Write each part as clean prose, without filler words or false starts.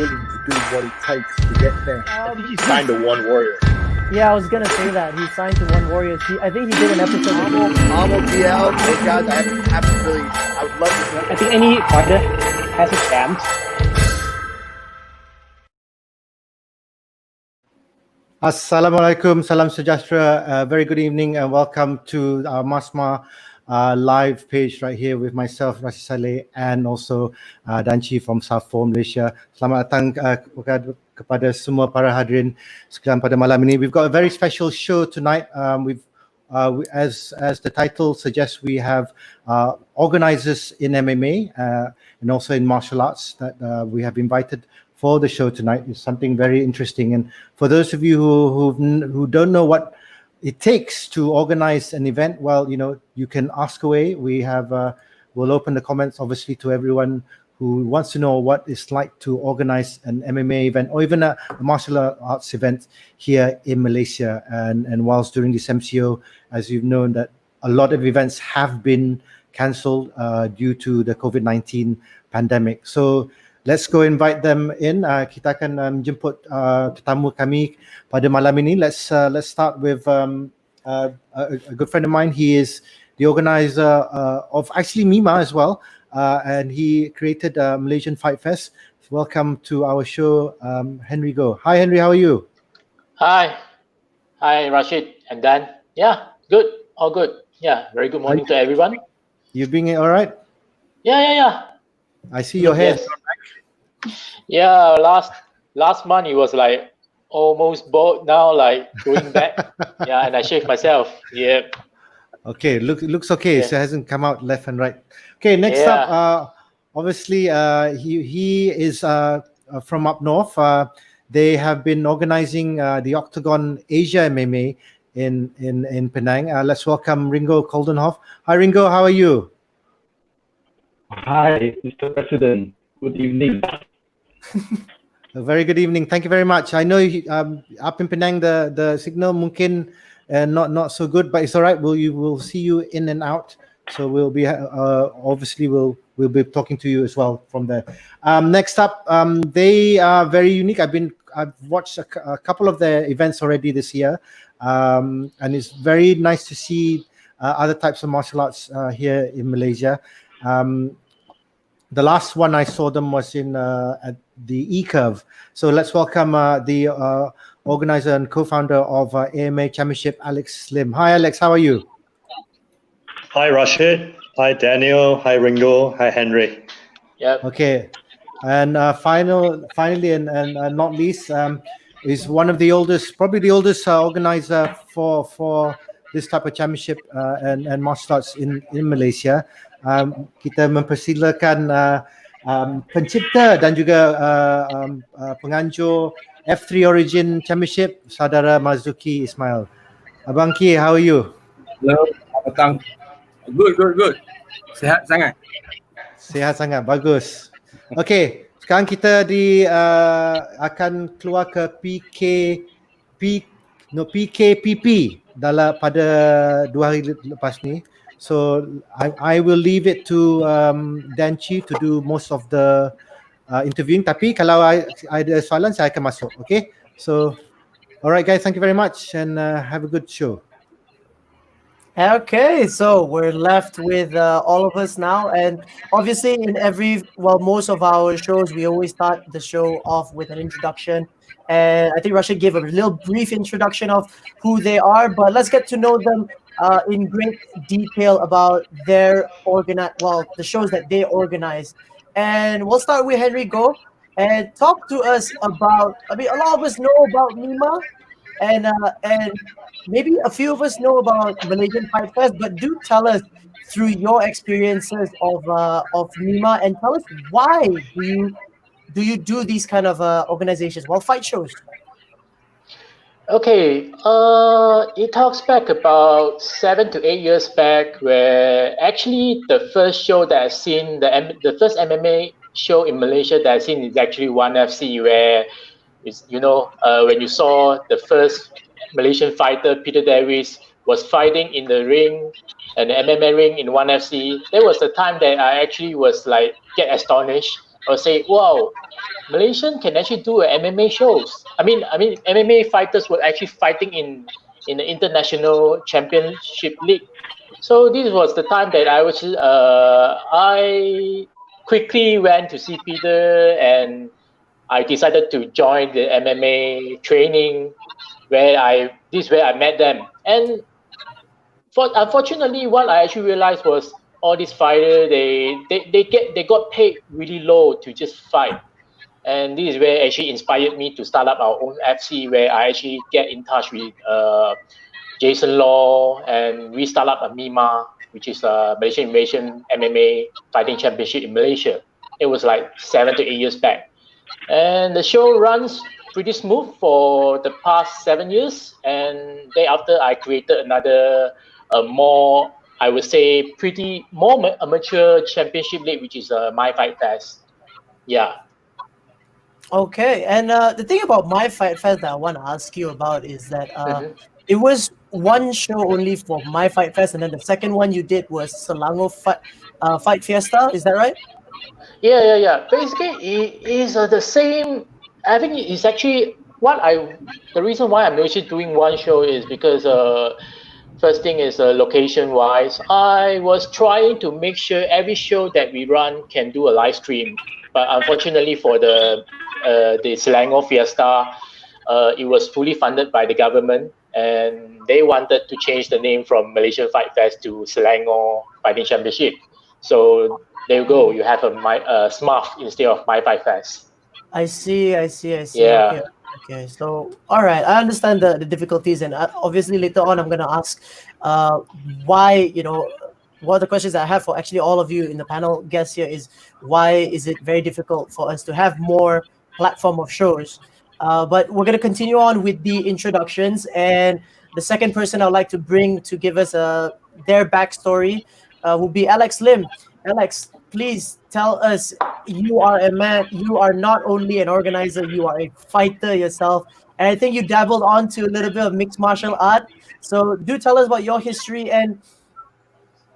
willing to do what it takes to get there. I think he signed to One Warrior. Yeah, I was gonna say that he signed to One Warrior. I think he did an episode. I'm OPL. Those guys, I would love to. I think any fighter has a chance. Assalamualaikum, salam sejahtera. Very good evening and welcome to our Masma live page right here with myself, Rashid Saleh, and also Danci from Safo, Malaysia. Selamat datang kepada semua para hadirin sekalian pada malam ini. We've got a very special show tonight. As the title suggests, we have organisers in MMA and also in martial arts that we have invited for the show tonight. Is something very interesting, and for those of you who don't know what it takes to organize an event, well, you can ask away. We have we'll open the comments obviously to everyone who wants to know what it's like to organize an MMA event or even a martial arts event here in Malaysia. And whilst during this MCO, as you've known, that a lot of events have been cancelled due to the COVID-19 pandemic. So let's go invite them in. Kita akan jemput tetamu kami pada malam ini. Let's start with a good friend of mine. He is the organizer of actually Mma as well, and he created Malaysian Fight Fest. Welcome to our show, Henry Go. Hi Henry, how are you? Hi Rashid and Dan. Yeah, good, all good. Yeah, very good morning to everyone. You being all right? Yeah. I see your hair. Yeah, last month it was like almost bald. Now like going back. Yeah, and I shaved myself. Yeah. Okay, looks okay. Yeah. So it hasn't come out left and right. Okay, next up, obviously he is from up north. They have been organizing the Octagon Asia MMA in Penang. Let's welcome Ringo Coldenhoff. Hi Ringo, how are you? Hi, Mr. President. Good evening. A very good evening. Thank you very much. I know up in Penang the signal mungkin not so good, but it's all right. We'll see you in and out. So we'll be obviously we'll be talking to you as well from there. Next up, they are very unique. I've watched a couple of their events already this year, and it's very nice to see other types of martial arts here in Malaysia. The last one I saw them was at the E-Curve. So let's welcome the organizer and co-founder of AMA Championship, Alex Lim. Hi Alex, how are you? Hi Rashid. Hi Daniel. Hi Ringo. Hi Henry. Yeah. Okay. And finally and not least, is one of the oldest, probably the oldest organizer for this type of championship and martial arts in Malaysia. Kita mempersilakan pencipta dan juga penganjur F3 Origin Championship, saudara Marzuki Ismail. Abang Ki, how are you? Hello, petang. Good. Sehat sangat, bagus. Okay, sekarang kita akan keluar ke PKPP pada 2 hari lepas ni. So I will leave it to Danci to do most of the interviewing. Tapi kalau ada soalan saya akan masuk. Okay. So, alright guys, thank you very much and have a good show. Okay, so we're left with all of us now, and obviously in most of our shows we always start the show off with an introduction, and I think Rashid gave a little brief introduction of who they are, but let's get to know them in great detail about the shows that they organize. And we'll start with Henry Go and talk to us about, a lot of us know about Mma, and maybe a few of us know about Malaysian Fight Fest, but do tell us through your experiences of Mma, and tell us why do you do these kind of organizations, fight shows? Okay, it talks back about 7 to 8 years back, where actually the first show that I've seen, the first MMA show in Malaysia that I've seen is actually 1FC, where when you saw the first Malaysian fighter, Peter Davis, was fighting in the ring, an MMA ring in 1FC. There was a time that I actually was get astonished I was saying, wow, Malaysian can actually do MMA shows. I mean, MMA fighters were actually fighting in the international championship league. So this was the time that I quickly went to see Peter, and I decided to join the MMA training this is where I met them. And unfortunately, what I actually realized was all these fighters they got paid really low to just fight. And this is where actually inspired me to start up our own FC, where I actually get in touch with Jason Law, and we start up a Mma, which is a Malaysian MMA fighting championship in Malaysia. It was like 7 to 8 years back. And the show runs pretty smooth for the past 7 years. And thereafter, I created another, more, I would say, more amateur championship league, which is My Fight Fest. Yeah. Okay, and the thing about My Fight Fest that I want to ask you about is that it was one show only for My Fight Fest, and then the second one you did was Selangor Fight Fiesta. Is that right? Yeah. Basically, it is the same. I think it's actually the reason why I'm actually doing one show is because first thing is location wise. I was trying to make sure every show that we run can do a live stream, but unfortunately for the Selangor Fiesta, it was fully funded by the government, and they wanted to change the name from Malaysian Fight Fest to Selangor Fighting Championship. So there you go. You have a SMAF instead of My Fight Fest. I see. Yeah. Okay. So, all right. I understand the difficulties, and obviously later on I'm going to ask why, one of the questions I have for actually all of you in the panel guests here is why is it very difficult for us to have more platform of shows? But we're going to continue on with the introductions, and the second person I'd like to bring to give us their backstory will be Alex Lim. Alex, please tell us, you are a man, you are not only an organizer, you are a fighter yourself, and I think you dabbled onto a little bit of mixed martial art. So do tell us about your history, and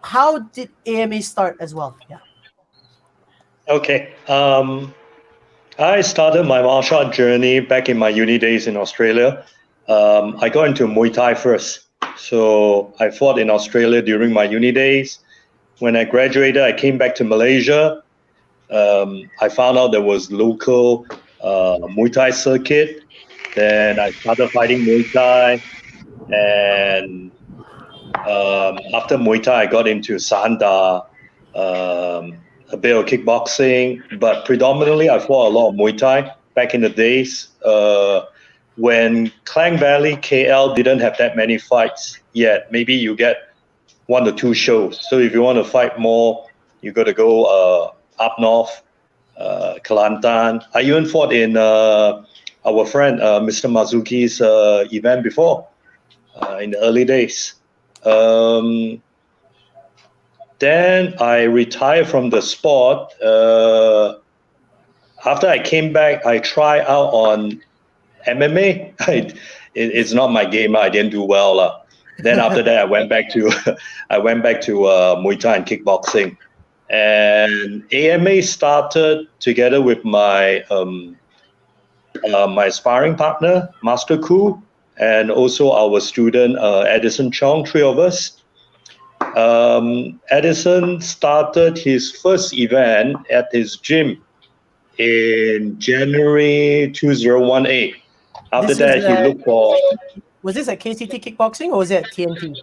how did AMA start as well? Yeah. Okay. I started my martial art journey back in my uni days in Australia. I got into Muay Thai first. So I fought in Australia during my uni days. When I graduated, I came back to Malaysia. I found out there was local Muay Thai circuit. Then I started fighting Muay Thai. And after Muay Thai, I got into Sahanda, a bit of kickboxing, but predominantly I fought a lot of Muay Thai back in the days when Klang Valley, KL didn't have that many fights yet. Maybe you get 1 or 2 shows. So if you want to fight more, you got to go up north, Kelantan. I even fought in our friend Mr. Marzuki's event before in the early days. Then I retired from the sport. After I came back, I tried out on MMA. It's not my game. I didn't do well. Then after that, I went back to Muay Thai and kickboxing. And AMA started together with my my sparring partner, Master Koo, and also our student Edison Chong. 3 of us. Edison started his first event at his gym in January 2018. After that, he looked for... Was this at KCT Kickboxing or was it at TNT?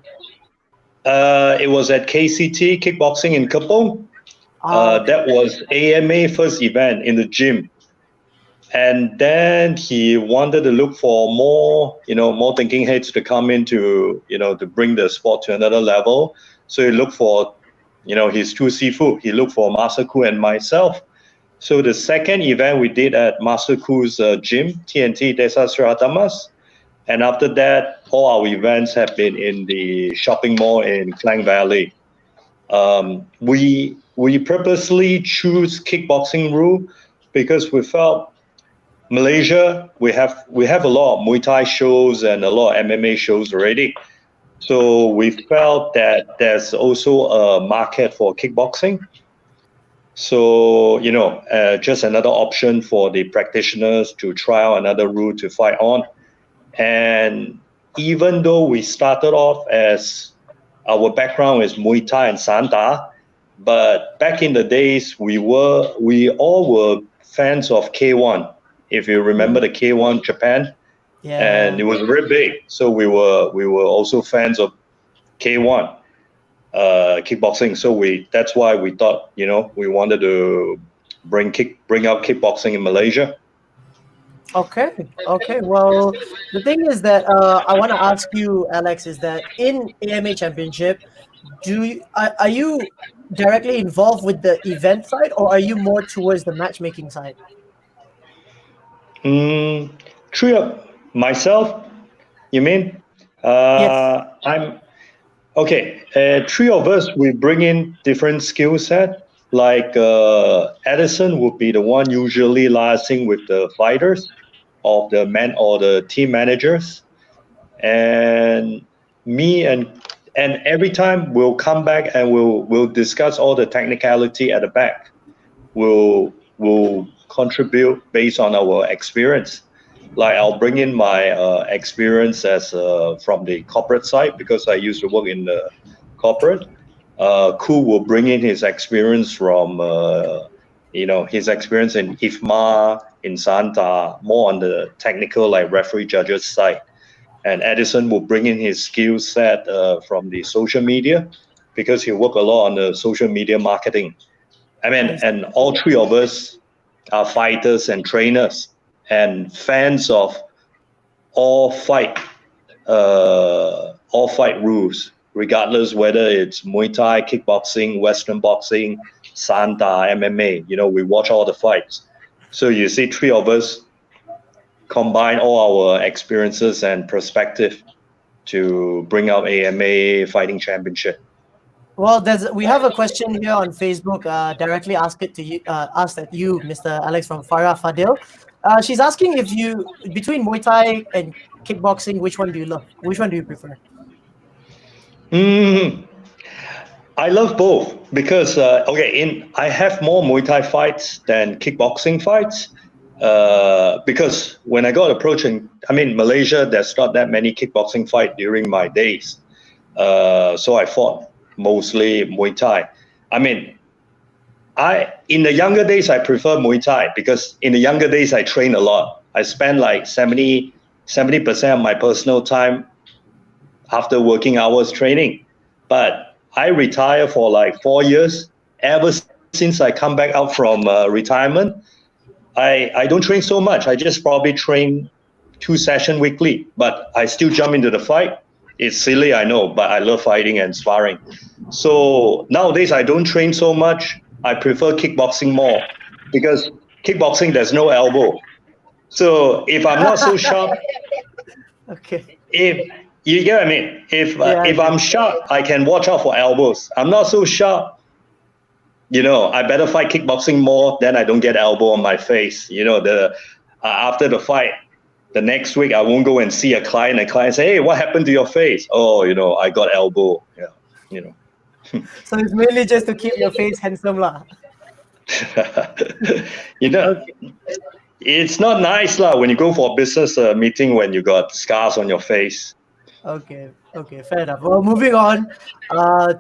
It was at KCT Kickboxing in Kepong. That was AMA first event in the gym. And then he wanted to look for more thinking heads to come in to bring the sport to another level. So he looked for, his 2 seafood. He looked for Master Koo and myself. So the second event we did at Master Koo's gym, TNT Desa Seratamas. And after that, all our events have been in the shopping mall in Klang Valley. We purposely choose kickboxing rule because we felt Malaysia, we have a lot of Muay Thai shows and a lot of MMA shows already. So we felt that there's also a market for kickboxing. So, just another option for the practitioners to try out another route to fight on. And even though we started off as our background is Muay Thai and Sanda, but back in the days, we all were fans of K1. If you remember the K1 Japan, and it was very big. So we were also fans of K1 kickboxing. So that's why we thought, we wanted to bring out kickboxing in Malaysia. Okay. Well, the thing is that I want to ask you, Alex, is that in AMA Championship, are you directly involved with the event side, or are you more towards the matchmaking side? Three of myself, you mean? Yes. I'm okay. Three of us, we bring in different skill set. Like Edison would be the one usually liaising with the fighters of the men or the team managers, and me and every time we'll come back and we'll discuss all the technicality at the back. We'll contribute based on our experience. Like I'll bring in my experience as from the corporate side because I used to work in the corporate. Ku will bring in his experience from his experience in IFMA, in Santa, more on the technical like referee judges side. And Edison will bring in his skill set from the social media because he worked a lot on the social media marketing. I mean, and all three of us are fighters and trainers and fans of all fight rules, regardless whether it's Muay Thai, kickboxing, Western boxing, Sanda, MMA. We watch all the fights. So you see, three of us combine all our experiences and perspective to bring out AMA Fighting Championship. Well, we have a question here on Facebook. Directly asked at you, Mr. Alex from Farah Fadil. She's asking if between Muay Thai and kickboxing, which one do you love? Which one do you prefer? I love both because I have more Muay Thai fights than kickboxing fights. Because when I got approached Malaysia, there's not that many kickboxing fights during my days. So I fought mostly Muay Thai. In the younger days, I prefer Muay Thai because in the younger days, I trained a lot. I spent like 70% of my personal time after working hours training. But I retired for like 4 years. Ever since I come back out from retirement, I don't train so much. I just probably train 2 sessions weekly, but I still jump into the fight. It's silly, I know, but I love fighting and sparring. So nowadays I don't train so much. I prefer kickboxing more because kickboxing, there's no elbow. So if I'm not so sharp, okay. If you get what I mean, if I'm sharp, I can watch out for elbows. I'm not so sharp, I better fight kickboxing more, then I don't get elbow on my face. After the fight, the next week I won't go and see a client and client say, hey, what happened to your face? Oh, I got elbow. Yeah, So it's mainly just to keep your face handsome lah. It's not nice lah when you go for a business meeting when you got scars on your face. Okay, fair enough. Well, moving on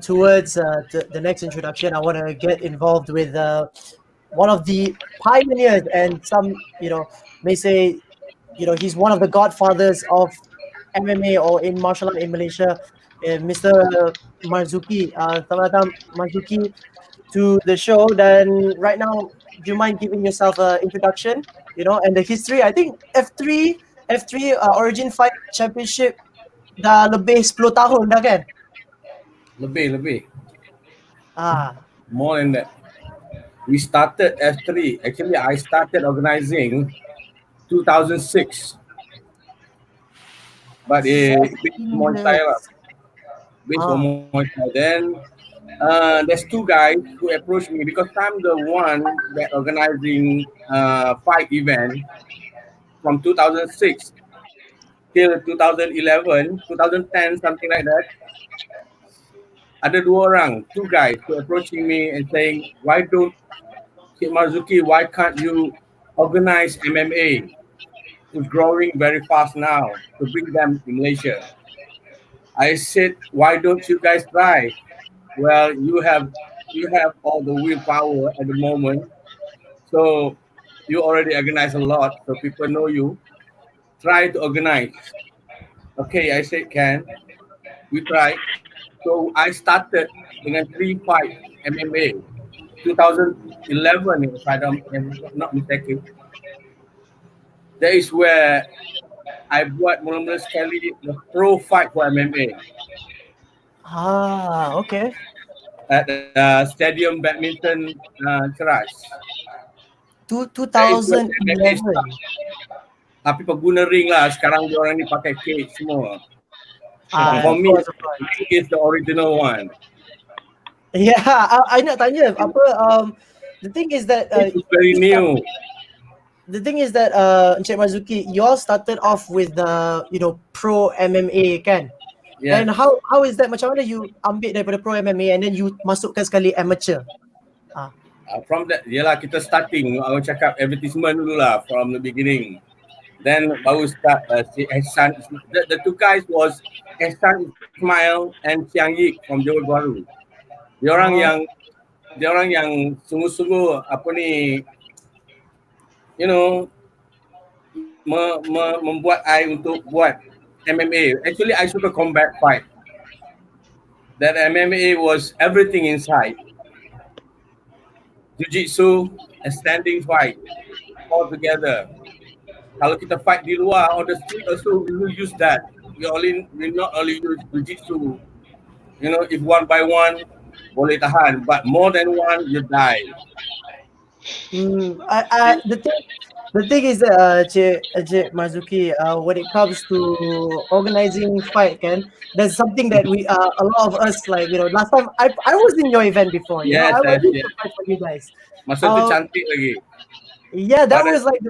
towards the next introduction, I want to get involved with one of the pioneers, and some may say he's one of the godfathers of MMA or in martial art in Malaysia, Mr. Marzuki. Selamat Marzuki to the show. Then right now, do you mind giving yourself an introduction? And the history. I think F3 Origin Fight Championship dah lebih 10 tahun dah kan? Lebih. More than that. We started F3. Actually, I started organizing 2006. But it's Muay Thai lah. Based on Muay Thai. Then there's 2 guys who approached me because I'm the one that organizing fight event from 2006 till 2011, 2010, something like that. ada dua orang, two guys who approaching me and saying, why don't Cik Marzuki, why can't you organize MMA? It's growing very fast now to bring them to Malaysia. I said, why don't you guys try? Well, you have all the willpower at the moment, so you already organize a lot, so people know you. Try to organize. Okay, I said can. We try. So I started dengan 3 fight MMA 2011 if I'm not mistaken. That is where I buat mula-mula sekali the pro fight for MMA Okay. at Stadium Badminton Keras. 2011. Tapi pengguna ring lah. Sekarang diorang ni pakai cage semua. For Of me, course. ring is the original one. Yeah, I nak tanya apa the thing is that It's very new. the thing is that Encik Marzuki, you all started off with the pro MMA kan? Yeah. And how is that, macam mana you ambil daripada pro MMA and then you masukkan sekali amateur? From that, yelah kita starting, orang cakap advertisement dulu lah from the beginning. Then baru start si Ehsan. The two guys was Ehsan Ismail and Chiang Yik from Johor Bahru. Diorang yang sungguh-sungguh apa ni, membuat I untuk buat MMA. Actually, I suka combat fight. That MMA was everything inside. Jiu-jitsu, a standing fight, all together. Kalau kita fight di luar on the street also, we will use that. We not only use jiu-jitsu. If one by one, boleh tahan. But more than one, you die. The thing is that Encik Marzuki, when it comes to organizing fight, kan, there's something that we a lot of us like last time I was in your event before. Yes, I was yes. to fight for you guys. Masa tu cantik lagi. Yeah, that was like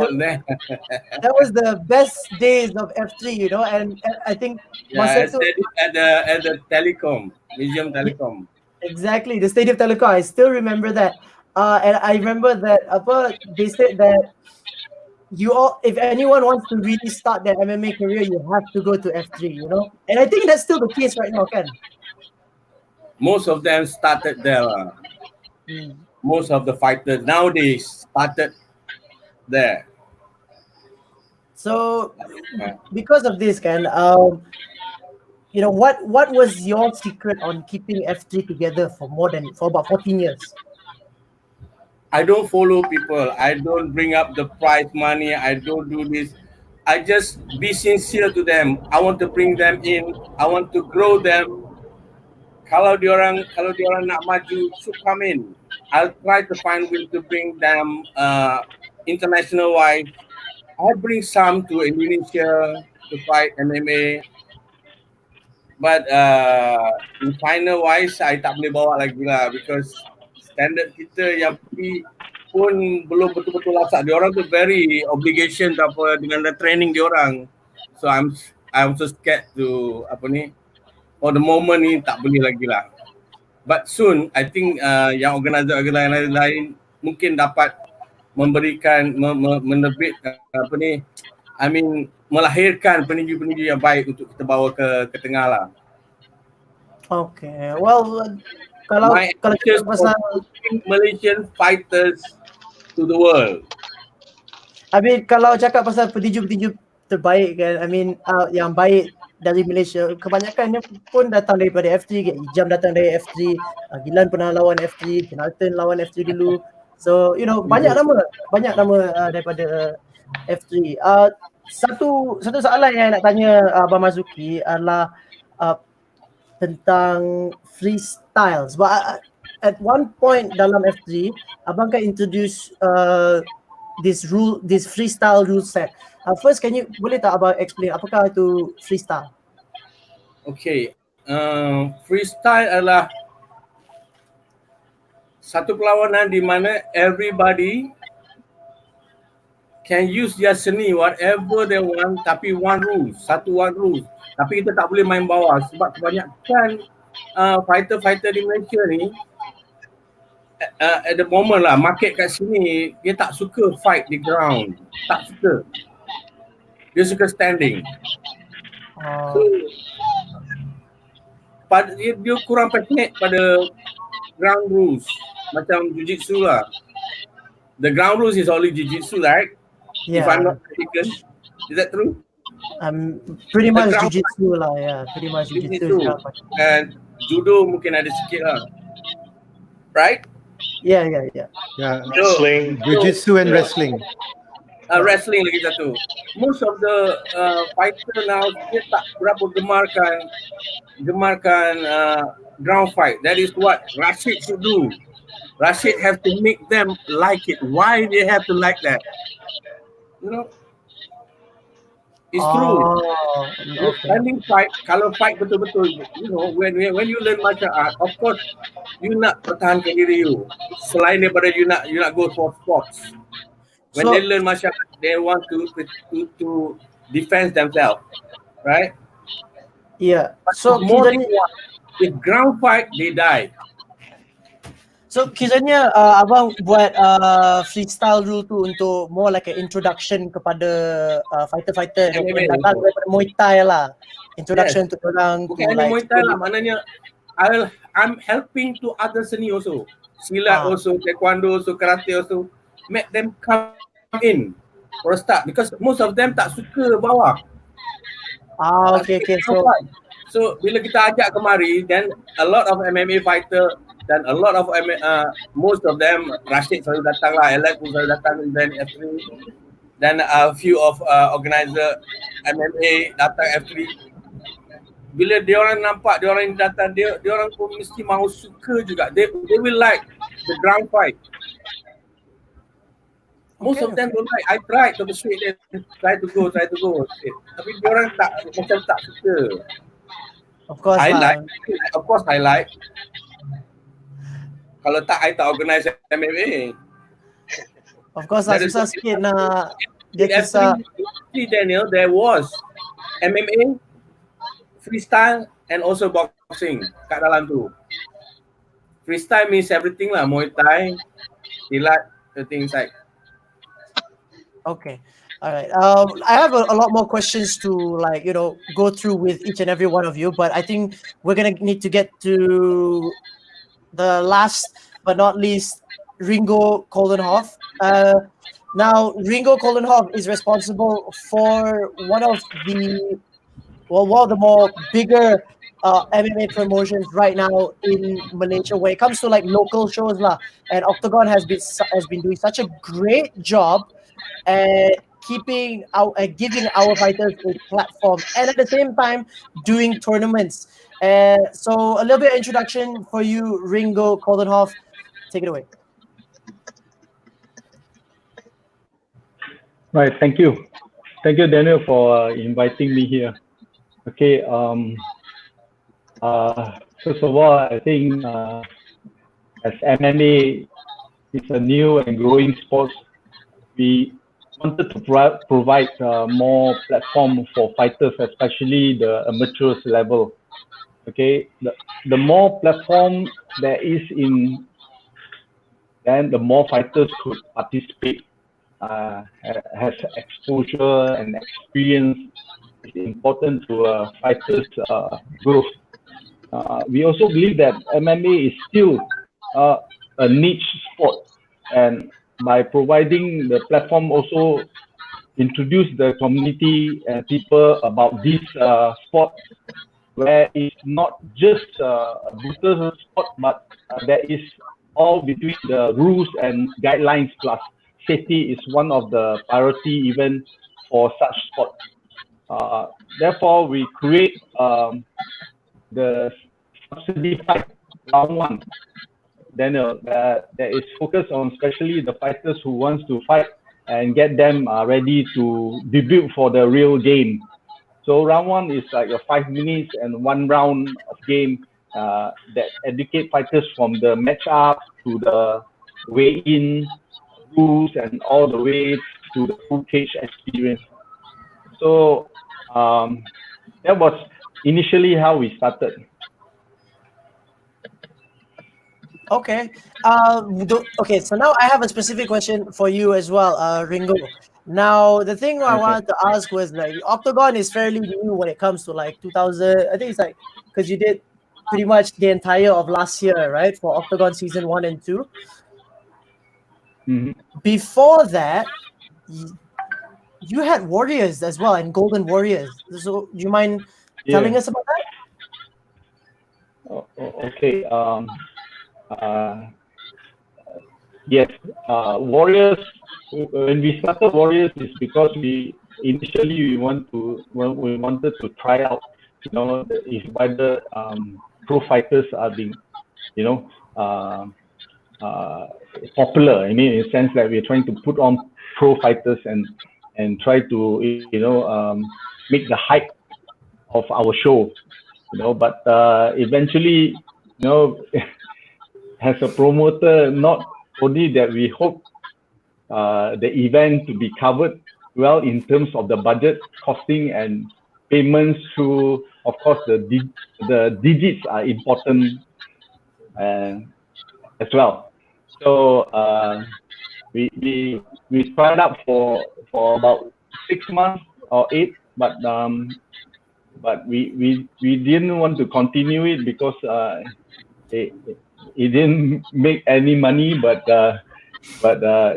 that was the best days of F3, and I think Yeah, at the Telecom, Museum Telecom. Exactly, the Stadium Telecom. I still remember that. And I remember that they said that if anyone wants to really start their MMA career, you have to go to F3, And I think that's still the case right now, Ken. Most of them started there. Most of the fighters nowadays started there. So, because of this, Ken, what was your secret on keeping F3 together for about 14 years? I don't follow people. I don't bring up the prize money. I don't do this. I just be sincere to them. I want to bring them in. I want to grow them. Kalau diorang nak maju, should come in. I'll try to find way to bring them international wise. I bring some to Indonesia to fight MMA. But in final wise, I tak boleh bawa lagi lah because standard kita yang pergi pun belum betul-betul lasak. Diorang tu very obligation apa dengan the training diorang. So I'm so scared to for the moment ni tak boleh lagi lah. But soon, I think yang organizer lain mungkin dapat memberikan menerbit melahirkan peninju-peninju yang baik untuk kita bawa ke tengah lah. Okay, well, kalau kita pasal Malaysian fighters to the world. Kalau cakap pasal petinju-petinju terbaik kan, yang baik dari Malaysia, kebanyakan pun datang daripada F3. Ijam datang dari F3, Gilan pernah lawan F3, Kenalton lawan F3 dulu. So, banyak nama daripada F3. Satu soalan yang nak tanya Abang Marzuki adalah tentang freestyle. Sebab at one point dalam F3, Abang kan introduce this freestyle rule set. First, boleh tak Abang explain apakah itu freestyle? Okay, freestyle adalah satu perlawanan di mana everybody can use their seni whatever they want, tapi one rule. Tapi kita tak boleh main bawah sebab kebanyakan fighter di Malaysia ni at the moment lah, market kat sini dia tak suka fight di ground, tak suka. Dia suka standing. So dia kurang passionate pada ground rules, macam jiu-jitsu lah. The ground rules is only jiu-jitsu, right? Yeah. If I'm not mistaken, is that true? Pretty much jiu-jitsu lah, yeah. Pretty much jiu-jitsu. And judo mungkin ada sikit lah, right? Yeah. Wrestling. Jiu-jitsu and wrestling. Wrestling lagi satu. Most of the fighter now dia tak berapa gemarkan ground fight. That is what Rashid should do. Rashid have to make them like it. Why they have to like that? You know, it's true. Standing fight, kalau fight betul-betul, you know, when you learn martial art, of course, you nak pertahankan diri you. Selain daripada you nak go for sports. When they learn martial art, they want to defend themselves, right? Yeah. But So more than one, with ground fight, they die. So kiranya abang buat freestyle rule tu untuk more like an introduction kepada fighter-fighter yang datang daripada Muay Thai lah. Introduction to orang. Bukan hanya Muay Thai lah, maknanya I'm helping to other seni also. Silat also, taekwondo also, karate also. Make them come in for a start because most of them tak suka bawah. Okay. So bila kita ajak kemari, then a lot of MMA fighter dan a lot of most of them, Rashid selalu datang lah, Alex pun selalu datang, then F3, dan a few of organizer MMA datang F3. Bila dia orang nampak dia orang datang, dia orang pun mesti mahu suka juga. They will like the ground fight. Most of them don't like. I tried to persuade them, try to go. Tapi dia orang macam tak suka. Of course I like. Kalau tak, I tak organize MMA. Of course lah, susah sikit nak dia kisah. Daniel, there was MMA, freestyle and also boxing kat dalam tu. Freestyle means everything lah, Muay Thai, silat, the things like. Okay. All right. I have a lot more questions to go through with each and every one of you, but I think we're gonna need to get to the last but not least, Ringo Coldenhoff. Now, Ringo Coldenhoff is responsible for one of the more bigger MMA promotions right now in Malaysia when it comes to local shows lah. And Octagon has been doing such a great job at giving our fighters a platform and at the same time doing tournaments. So a little bit of introduction for you, Ringo Coldenhoff. Take it away. Right, thank you, Daniel, for inviting me here. Okay, first of all, I think as MMA is a new and growing sport, we wanted to provide more platform for fighters, especially the amateurs level. Okay, the more platform there is in, then the more fighters could participate. Has exposure and experience is important to fighters' growth. We also believe that MMA is still a niche sport, and by providing the platform, also introduce the community and people about this sport, where it's not just a brutal sport, but there is all between the rules and guidelines plus. Safety is one of the priority even for such sport. Therefore, we create the subsidy fight round one. Then there is focus on especially the fighters who wants to fight and get them ready to debut for the real game. So round one is like a 5 minutes and one round of game that educate fighters from the matchup to the weigh-in rules and all the way to the full cage experience. So that was initially how we started. Okay. Okay. So now I have a specific question for you as well, Ringo. Now, the thing I wanted to ask was like Octagon is fairly new when it comes to like 2000. I think it's like because you did pretty much the entire of last year, right? For Octagon season 1 and 2. Mhm. Before that, you had Warriors as well and Golden Warriors. So, do you mind telling us about that? Okay. Yes. Warriors. When we started Warriors, is because we wanted to try out, if whether pro fighters are being, popular. I mean, in a sense that we're trying to put on pro fighters and try to make the hype of our show. But eventually, as a promoter, not only that we hope the event to be covered well in terms of the budget, costing, and payments through, of course, the digits are important as well. So we tried out for about 6 months or 8, but we didn't want to continue it because it didn't make any money, but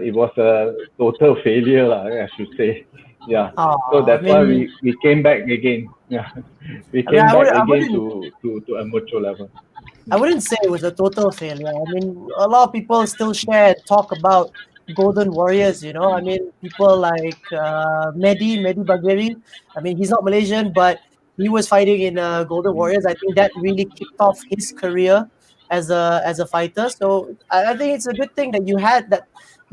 it was a total failure, I should say. Yeah. So that's why we came back again. Yeah. We came back again to amateur level. I wouldn't say it was a total failure. I mean, a lot of people still share talk about Golden Warriors, I mean, people like Mehdi Bagheri. I mean, he's not Malaysian, but he was fighting in Golden Warriors. I think that really kicked off his career as a fighter. So I think it's a good thing that you had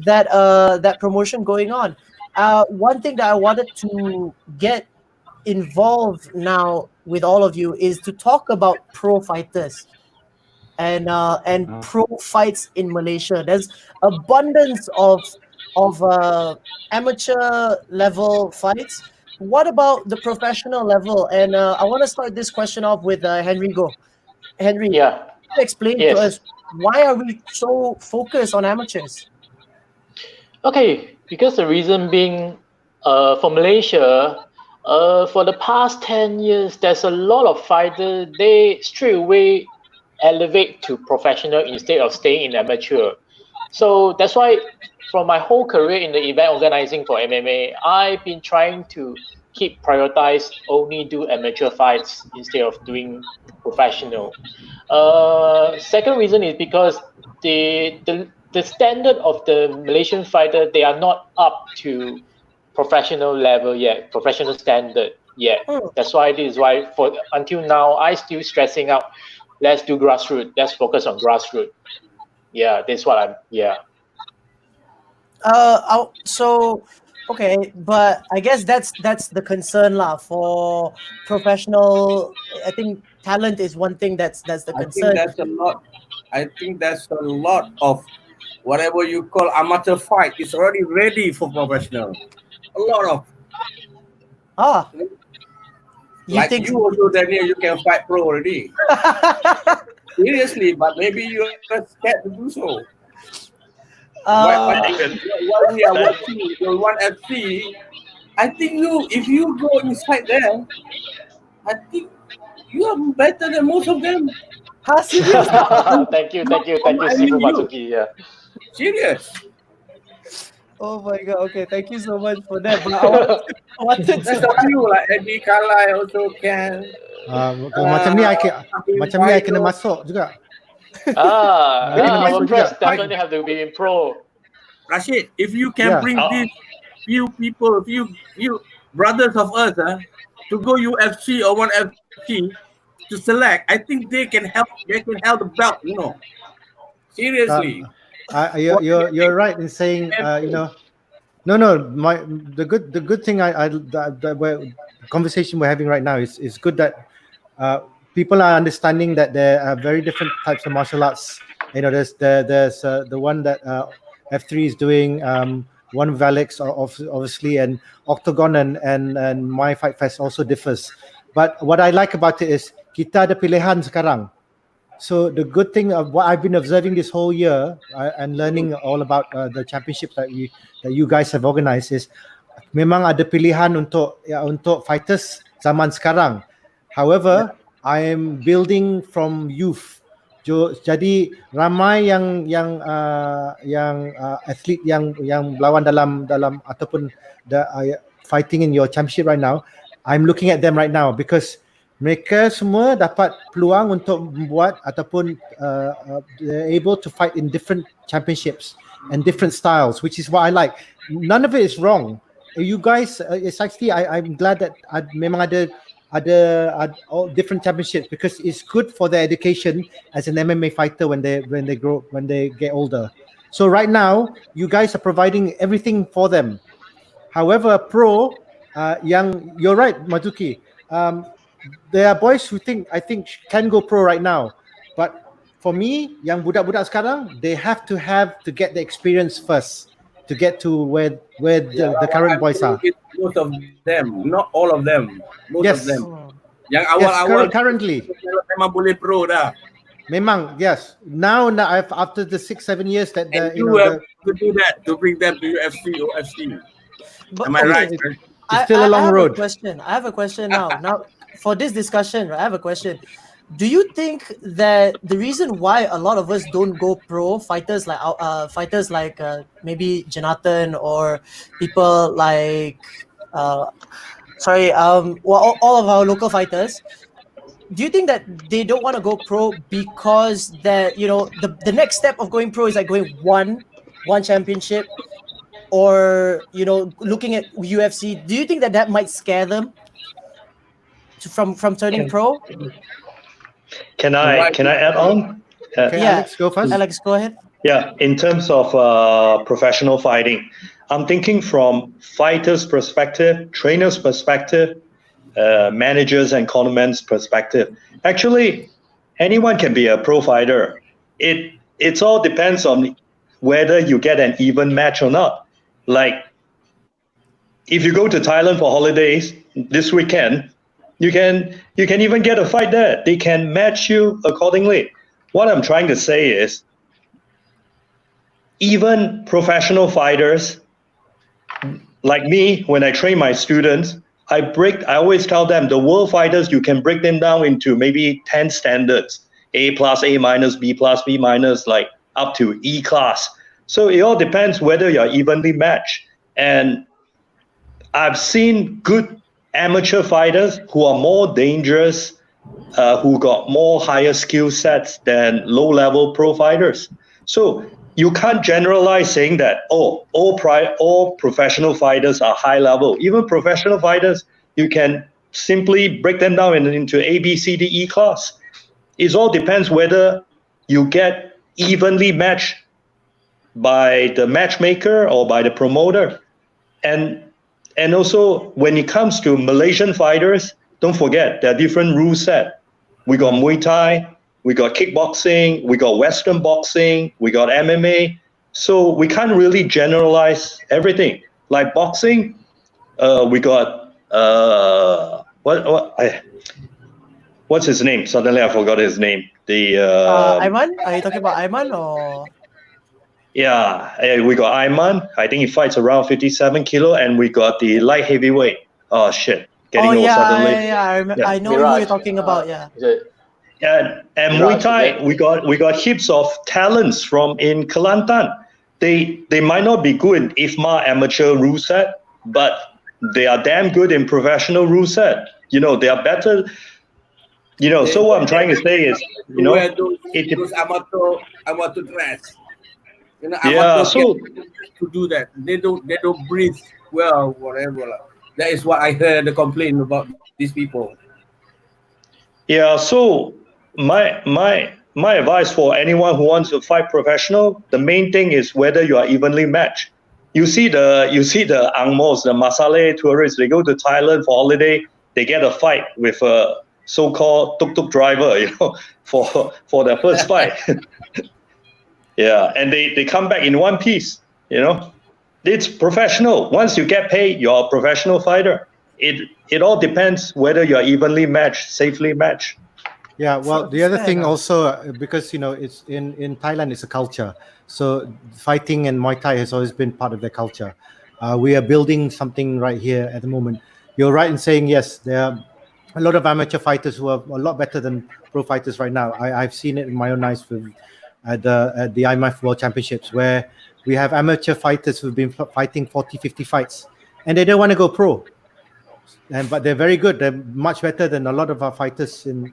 that promotion going on. One thing that I wanted to get involved now with all of you is to talk about pro fighters and pro fights in Malaysia. There's abundance of amateur level fights. What about the professional level? And I want to start this question off with Henrigo. Henry, Yeah. explain to us, why are we so focused on amateurs? Okay, because the reason being, for Malaysia, for the past 10 years, there's a lot of fighters, they straight away elevate to professional instead of staying in amateur. So that's why from my whole career in the event organizing for MMA, I've been trying to prioritize only do amateur fights instead of doing professional. Second reason is because the standard of the Malaysian fighter, they are not up to professional level yet, professional standard yet. That's why this is why until now I still stressing out, let's do grassroots, let's focus on grassroots. Yeah, that's what I'm So okay, but I guess that's the concern lah for professional. I think talent is one thing that's the concern. I think that's a lot of whatever you call amateur fight is already ready for professional. A lot of. You think you also, Daniel, you can fight pro already. Seriously, but maybe you are scared to do so. While we are watching the One FC, I think if you go inside there, I think you are better than most of them. Serious? Thank you, Sifu Marzuki. Yeah. Serious. Oh my God! Okay, thank you so much for that. But I wanted to. That's a few like Eddie Kalai also can. Macam ni I kena masuk juga. Our press definitely have to be in pro. Rashid, if you can bring these few people, few brothers of us, to go UFC or One FC to select, I think they can help. They can help the belt. Seriously. You're right in saying the good thing the conversation we're having right now is good that people are understanding that there are very different types of martial arts. There's the one that F3 is doing, one Valix obviously, and Octagon and My Fight Fest also differs. But what I like about it is kita ada pilihan sekarang. So the good thing of what I've been observing this whole year and learning all about the championships that you guys have organized is memang ada pilihan untuk fighters zaman sekarang. However, I am building from youth. Jadi ramai yang atlet yang lawan dalam ataupun fighting in your championship right now. I'm looking at them right now because mereka semua dapat peluang untuk membuat ataupun they're able to fight in different championships and different styles, which is what I like. None of it is wrong. You guys, it's actually I'm glad that memang ada all different championships because it's good for their education as an MMA fighter when they get older. So right now, you guys are providing everything for them. However, pro, you're right, Marzuki. There are boys who I think can go pro right now, but for me, yang budak-budak sekarang, they have to get the experience first to get to where the current boys are. Most of them, not all of them. Most of them. Yang awal-awal currently memang boleh pro dah. Memang, yes. Now after the 6-7 years that you have to do that to bring them to UFC or UFC. Am I right? It's still a long road. I have a question now. Now, for this discussion, I have a question. Do you think that the reason why a lot of us don't go pro, fighters like maybe Jonathan or people like all of our local fighters, do you think that they don't want to go pro because that the next step of going pro is like going one championship, or looking at UFC? Do you think that might scare them from turning pro? Can I add on? Alex, go first. Alex, go ahead. Yeah, in terms of professional fighting, I'm thinking from fighters' perspective, trainers' perspective, managers and cornermen's perspective. Actually, anyone can be a pro fighter. It all depends on whether you get an even match or not. Like, if you go to Thailand for holidays this weekend, you can even get a fight there. They can match you accordingly. What I'm trying to say is, even professional fighters like me, when I train my students, I always tell them the world fighters, you can break them down into maybe 10 standards, A+, A-, B+, B-, like up to E class. So it all depends whether you're evenly matched. And I've seen good amateur fighters who are more dangerous, who got more higher skill sets than low-level pro fighters. So you can't generalize saying that, all professional fighters are high level. Even professional fighters, you can simply break them down into A, B, C, D, E class. It all depends whether you get evenly matched by the matchmaker or by the promoter. And also, when it comes to Malaysian fighters, don't forget, there are different rule set. We got Muay Thai, we got kickboxing, we got Western boxing, we got MMA. So we can't really generalize everything. Like boxing, we got, what's his name? Suddenly I forgot his name. Ayman? Are you talking about Ayman or? Yeah, we got Ayman. I think he fights around 57 kilo, and we got the light heavyweight. Oh shit! Suddenly. Yeah. I know who you're talking about. Yeah. And Muay Thai, we got heaps of talents from in Kelantan. They might not be good in IFMA amateur rule set, but they are damn good in professional rule set. They are better. So what I'm trying to say is, those amateur dress. So to do that, they don't breathe well, whatever. That is what I heard the complaint about these people. Yeah. So my advice for anyone who wants to fight professional, the main thing is whether you are evenly matched. You see the Angmos, the Masaleh tourists, they go to Thailand for holiday, they get a fight with a so-called tuk-tuk driver, for their first fight. Yeah, and they come back in one piece, It's professional. Once you get paid, you're a professional fighter. It all depends whether you're evenly matched, safely matched. Yeah, well, the other Fair thing enough. also, because it's in Thailand, it's a culture. So fighting and Muay Thai has always been part of their culture. We are building something right here at the moment. You're right in saying yes. There are a lot of amateur fighters who are a lot better than pro fighters right now. I've seen it in my own eyes at the IMF World Championships, where we have amateur fighters who've been fighting 40, 50 fights, and they don't want to go pro. But they're very good. They're much better than a lot of our fighters in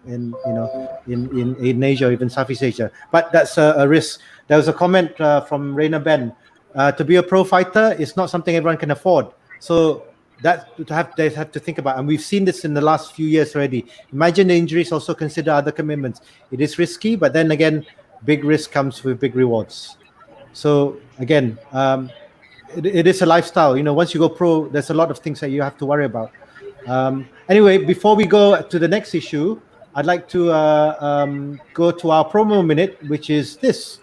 Asia, even Southeast Asia. But that's a risk. There was a comment from Rainer Ben. To be a pro fighter is not something everyone can afford. So they have to think about. And we've seen this in the last few years already. Imagine the injuries. Also consider other commitments. It is risky, but then again, big risk comes with big rewards. So again, it is a lifestyle. Once you go pro, there's a lot of things that you have to worry about. Anyway, before we go to the next issue, I'd like to go to our promo minute, which is this.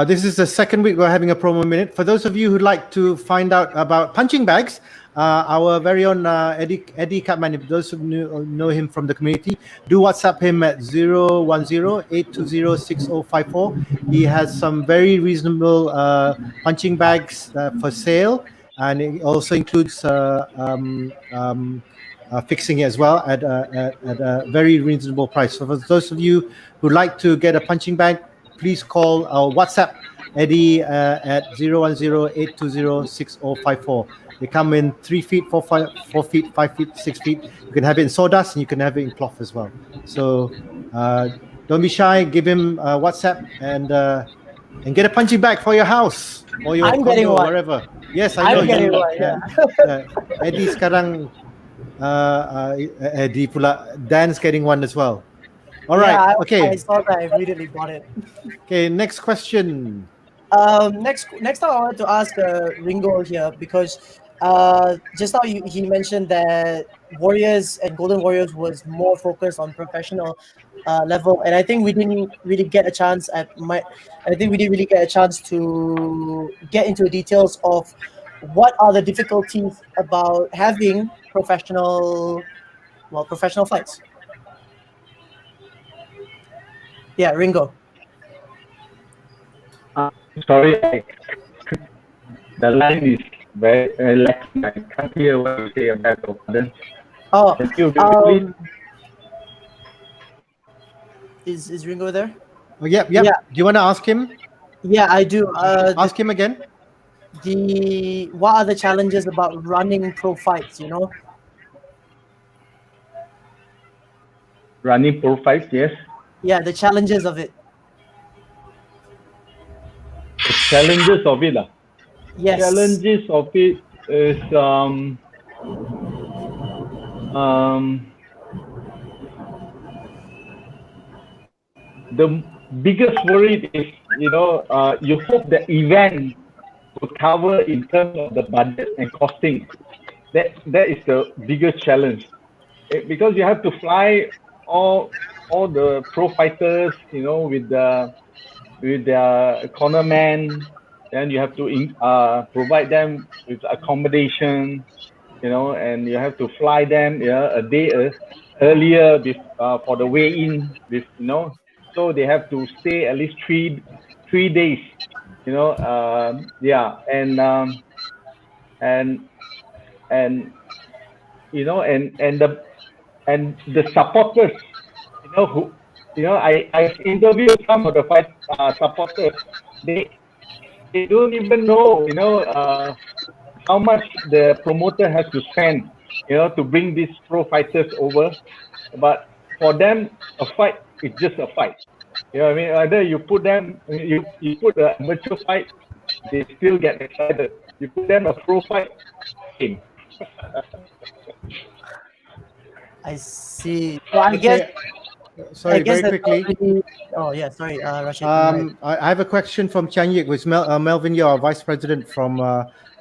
This is the second week we're having a promo minute. For those of you who'd like to find out about punching bags, our very own Eddie Catman, if those who know him from the community, do WhatsApp him at 010-820-6054. He has some very reasonable punching bags for sale, and it also includes fixing it as well at a very reasonable price. So for those of you who'd like to get a punching bag, please call or WhatsApp Eddie at 010-820-6054. They come in 3 feet, 4 feet, 5 feet, 6 feet. You can have it in sawdust and you can have it in cloth as well. So don't be shy. Give him WhatsApp and get a punching bag for your house or your condo or wherever. Yes, I know. I'm getting one. Yeah. Eddie sekarang Eddie pula. Dan's getting one as well. All right. Okay. I saw that. I immediately bought it. Okay. Next question. Next time I wanted to ask Ringo here, because just now he mentioned that Warriors and Golden Warriors was more focused on professional level, and I think we didn't really get a chance to get into the details of what are the difficulties about having professional fights. Yeah, Ringo. Sorry, the line is very lacking. I can't hear what you say about the Oh, Thank you. Please. is Ringo there? Oh, yep. Do you want to ask him? Yeah, I do. Ask him again. What are the challenges about running pro fights? Running pro fights, yes. Yeah, the challenges of it. The challenges of it. Yes. Challenges of it is the biggest worry is you hope the event will cover in terms of the budget and costing. That is the biggest challenge, because you have to fly all the pro fighters, with their cornerman. Then you have to provide them with accommodation, and you have to fly them a day earlier for the weigh-in. So they have to stay at least three days. And the supporters, I interviewed some of the fight supporters. They don't even know, how much the promoter has to spend, to bring these pro fighters over. But for them, a fight is just a fight. Either you put them, you put a amateur fight, they still get excited. You put them a pro fight, game. I see. So I guess. Sorry, very quickly. Sorry, Rashid. I have a question from Chiang Yik, with Melvin Yeo, our Vice President from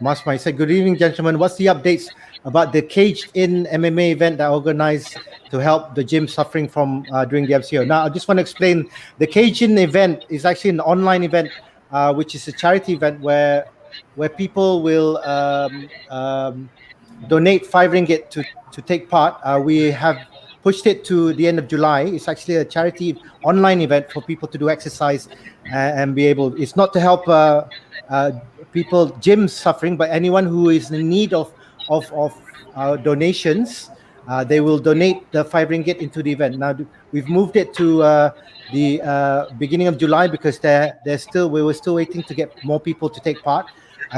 MASMA. He said, "Good evening, gentlemen. What's the updates about the caged-in MMA event that organized to help the gym suffering from during the MCO?" Now, I just want to explain. The caged-in event is actually an online event, which is a charity event where where people will donate 5 ringgit to take part. We have pushed it to the end of July. It's actually a charity online event for people to do exercise and be able. It's not to help people gyms suffering, but anyone who is in need of donations. They will donate the 5 ringgit into the event. Now we've moved it to the beginning of July because we were still waiting to get more people to take part.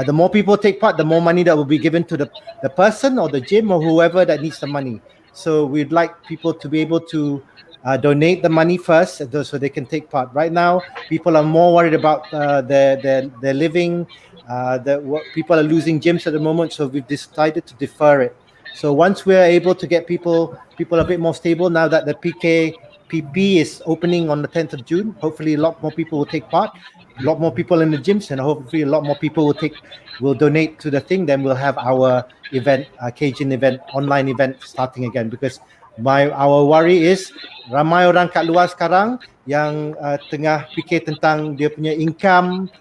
The more people take part, the more money that will be given to the person or the gym or whoever that needs the money. So we'd like people to be able to donate the money first so they can take part. Right now, people are more worried about their living. People are losing gyms at the moment, so we've decided to defer it. So once we're able to get people a bit more stable, now that the PP is opening on the 10th of June, hopefully a lot more people will take part. A lot more people in the gyms, and hopefully a lot more people will donate to the thing. Then we'll have our event, Cajun event, online event starting again. Because our worry is ramai orang kat luar sekarang yang tengah fikir tentang dia punya income.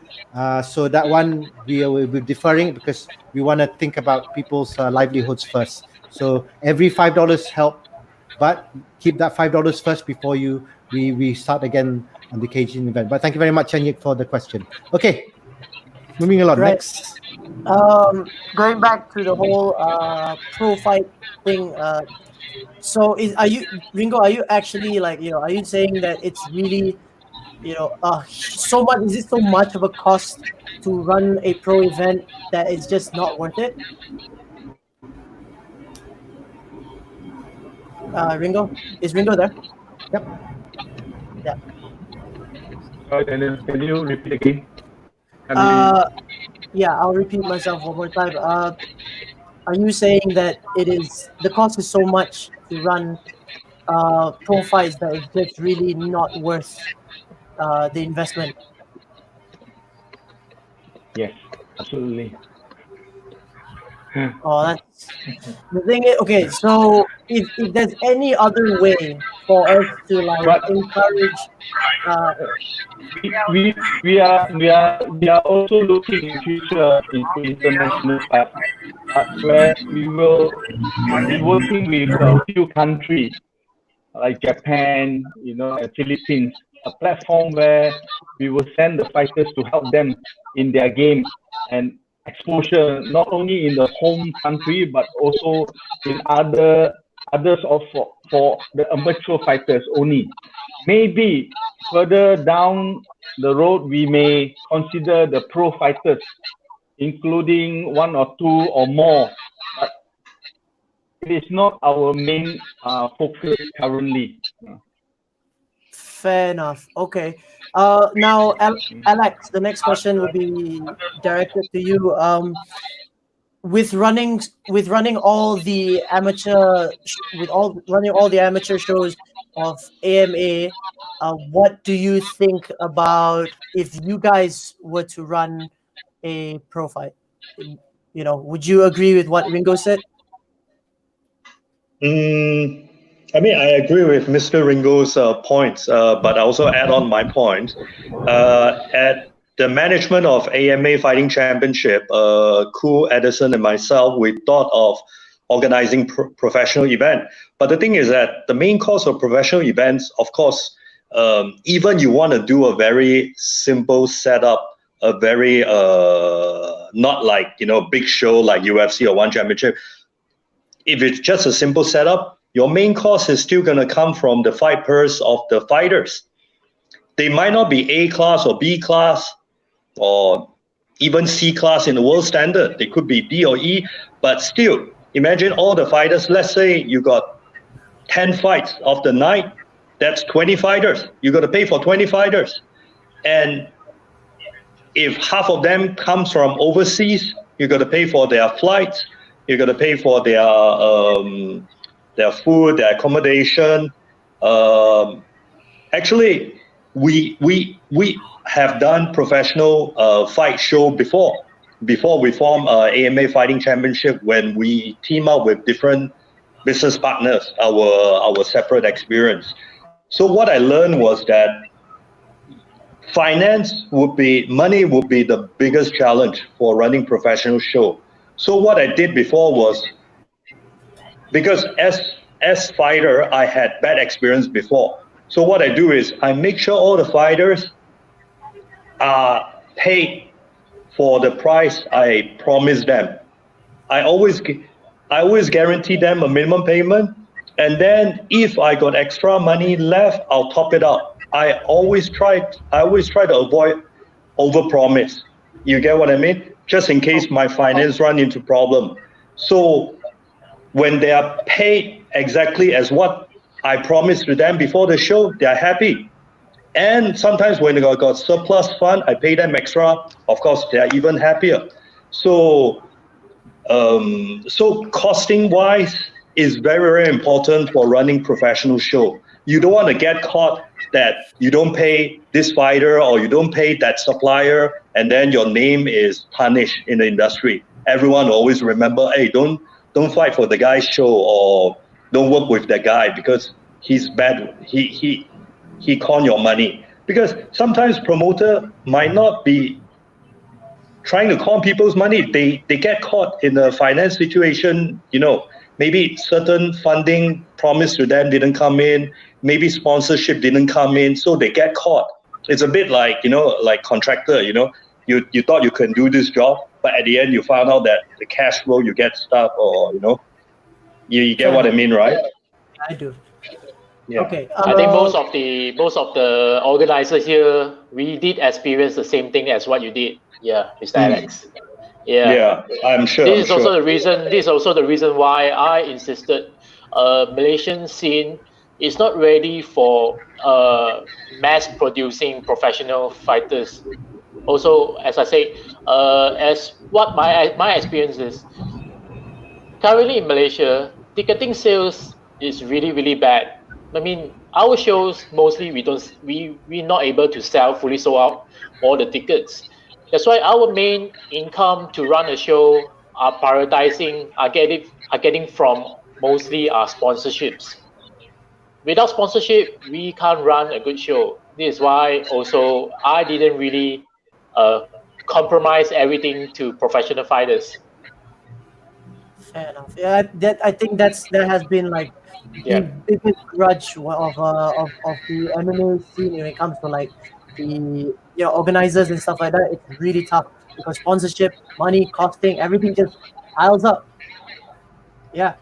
So that one we will be deferring because we want to think about people's livelihoods first. So every $5 help, but keep that $5 first before we start again on the Cajun event. But thank you very much, Chanyik, for the question. Okay, moving along. Right. Next. Going back to the whole pro fight thing. So Ringo? Are you actually are you saying that it's really, so much? Is it so much of a cost to run a pro event that it's just not worth it? Ringo, is Ringo there? Yep. Yeah. Can you repeat again? Yeah, I'll repeat myself one more time. Are you saying that the cost is so much to run pro fights that it's just really not worth the investment? Yes, absolutely. Oh, that's the thing. Okay, so if there's any other way for us to encourage, we are also looking in future into international fight, where we will be working with a few countries like Japan, and Philippines, a platform where we will send the fighters to help them in their game and exposure not only in the home country but also in others for the amateur fighters only. Maybe further down the road we may consider the pro fighters, including 1 or 2 or more, but it is not our main focus currently. Fair enough. Okay. Now, Alex, the next question will be directed to you. With running all the amateur shows of AMA, what do you think about if you guys were to run a pro fight? Would you agree with what Ringo said? I mean, I agree with Mr. Ringo's points, but I also add on my point. At the management of AMA Fighting Championship, Koo, Edison, and myself, we thought of organizing professional event. But the thing is that the main cost of professional events, of course, even you want to do a very simple setup, a very not like big show like UFC or One Championship. If it's just a simple setup, your main cost is still going to come from the fight purse of the fighters. They might not be A class or B class or even C class in the world standard. They could be D or E, but still, imagine all the fighters. Let's say you got 10 fights of the night. That's 20 fighters. You got to pay for 20 fighters. And if half of them comes from overseas, you got to pay for their flights. You got to pay for their food, their accommodation. Actually, we have done professional fight show before we formed AMA Fighting Championship, when we team up with different business partners, our separate experience. So what I learned was that money would be the biggest challenge for running professional show. So what I did before was, because as fighter, I had bad experience before. So what I do is I make sure all the fighters are paid for the price I promised them. I always guarantee them a minimum payment, and then if I got extra money left, I'll top it up. I always try to avoid overpromise. You get what I mean? Just in case my finance run into problem. So when they are paid exactly as what I promised to them before the show, they are happy. And sometimes when they got surplus fund, I pay them extra. Of course, they are even happier. So costing wise is very, very important for running professional show. You don't want to get caught that you don't pay this fighter or you don't pay that supplier, and then your name is tarnished in the industry. Everyone will always remember, hey, don't fight for the guy's show, or don't work with that guy because he's bad. He con your money. Because sometimes promoter might not be trying to con people's money. They get caught in a finance situation, maybe certain funding promised to them didn't come in, maybe sponsorship didn't come in, so they get caught. It's a bit like, like contractor, you thought you can do this job, but at the end you found out that the cash flow, you get stuff, or, you get what I mean, right? I do. Yeah. Okay. I think most of the organizers here, we did experience the same thing as what you did. Yeah, Mr. Alex. Yeah, I'm sure. This is also the reason why I insisted Malaysian scene is not ready for mass producing professional fighters. Also, as I say, as what my experience is, currently in Malaysia, ticketing sales is really, really bad. I mean, our shows mostly we're not able to sell fully sold out all the tickets. That's why our main income to run a show are getting from mostly our sponsorships. Without sponsorship, we can't run a good show. This is why also I didn't really compromise everything to professional fighters. Fair enough. Yeah, I think that has been like the biggest grudge of the MMA scene when it comes to like the organizers and stuff like that. It's really tough because sponsorship, money, costing, everything just piles up. Yeah.